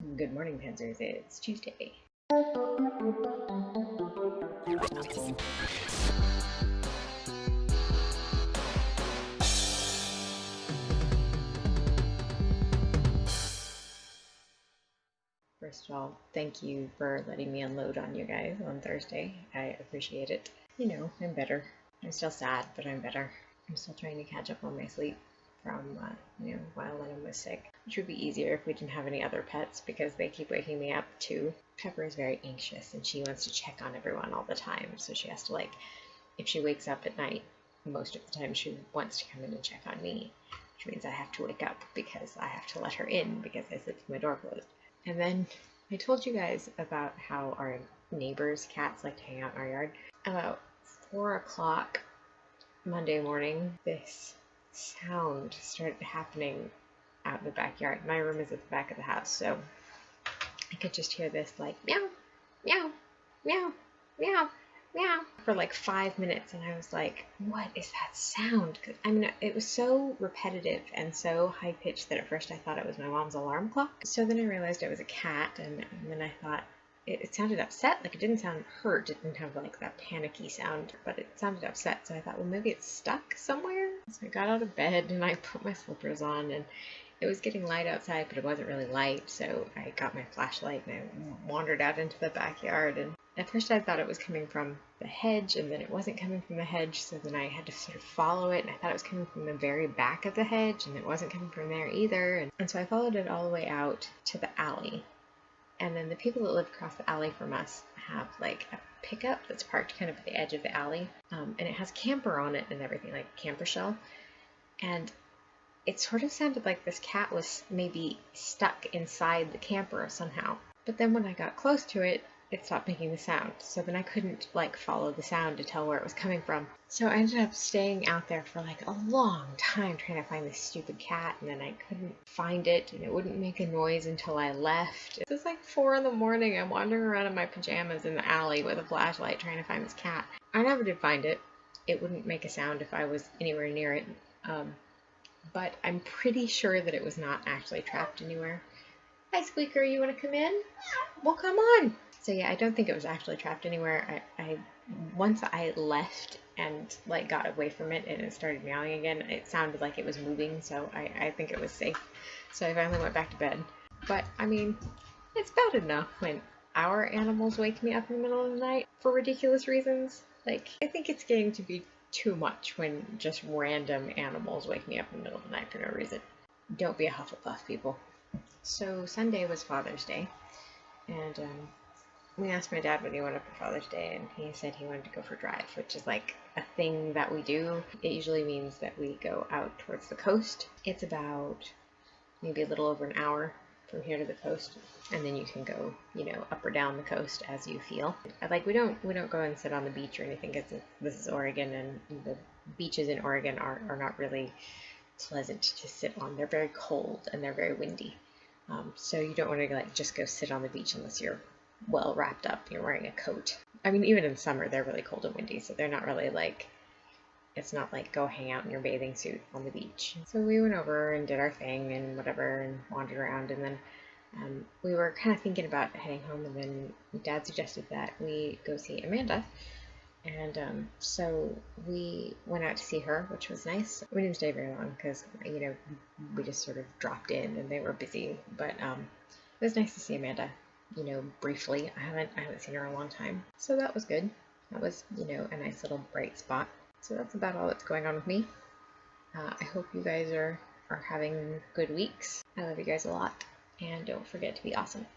Good morning, Panzers. It's Tuesday. First of all, thank you for letting me unload on you guys on Thursday. I appreciate it. You know, I'm better. I'm still sad, but I'm better. I'm still trying to catch up on my sleep from, while Lennon was sick, which would be easier if we didn't have any other pets because they keep waking me up too. Pepper is very anxious and she wants to check on everyone all the time, so she has to, like, if she wakes up at night, most of the time she wants to come in and check on me, which means I have to wake up because I have to let her in because I sleep with my door closed. And then I told you guys about how our neighbors' cats like to hang out in our yard. About 4 o'clock Monday morning, this sound started happening out in the backyard. My room is at the back of the house, so I could just hear this like meow, meow, meow, meow, meow for like 5 minutes, and I was like, what is that sound? I mean, it was so repetitive and so high-pitched that at first I thought it was my mom's alarm clock. So then I realized it was a cat, and then I thought it sounded upset. Like, it didn't sound hurt. It didn't have like that panicky sound, but it sounded upset. So I thought, well, maybe it's stuck somewhere. So I got out of bed and I put my slippers on, and it was getting light outside, but it wasn't really light. So I got my flashlight and I wandered out into the backyard. And at first I thought it was coming from the hedge, and then it wasn't coming from the hedge. So then I had to sort of follow it, and I thought it was coming from the very back of the hedge, and it wasn't coming from there either. And so I followed it all the way out to the alley. And then the people that live across the alley from us have like a pickup that's parked kind of at the edge of the alley. And it has camper on it and everything, like a camper shell. And it sort of sounded like this cat was maybe stuck inside the camper somehow. But then when I got close to it, it stopped making the sound. So then I couldn't like follow the sound to tell where it was coming from. So I ended up staying out there for like a long time trying to find this stupid cat, and then I couldn't find it, and it wouldn't make a noise until I left. It was like 4 in the morning. I'm wandering around in my pajamas in the alley with a flashlight trying to find this cat. I never did find it. It wouldn't make a sound if I was anywhere near it. But I'm pretty sure that it was not actually trapped anywhere. Hi, Squeaker, you want to come in? Well, come on. So yeah, I don't think it was actually trapped anywhere. Once I left and like got away from it and it started meowing again, it sounded like it was moving, so I think it was safe. So I finally went back to bed. But I mean, it's bad enough when our animals wake me up in the middle of the night for ridiculous reasons. Like, I think it's getting to be too much when just random animals wake me up in the middle of the night for no reason. Don't be a Hufflepuff, people. So Sunday was Father's Day, and we asked my dad what he wanted for Father's Day, and he said he wanted to go for a drive, which is like a thing that we do. It usually means that we go out towards the coast. It's about maybe a little over an hour from here to the coast, and then you can go, up or down the coast as you feel. Like, we don't go and sit on the beach or anything, because this is Oregon, and the beaches in Oregon are not really pleasant to sit on. They're very cold and they're very windy. So you don't want to like just go sit on the beach unless you're well wrapped up, you're wearing a coat. I mean, even in summer they're really cold and windy, so they're not really like, it's not like go hang out in your bathing suit on the beach. So we went over and did our thing and whatever and wandered around, and then we were kind of thinking about heading home, and then Dad suggested that we go see Amanda. And so we went out to see her, which was nice. We didn't stay very long because, we just sort of dropped in and they were busy. But it was nice to see Amanda, briefly. I haven't seen her in a long time. So that was good. That was, a nice little bright spot. So that's about all that's going on with me. I hope you guys are having good weeks. I love you guys a lot. And don't forget to be awesome.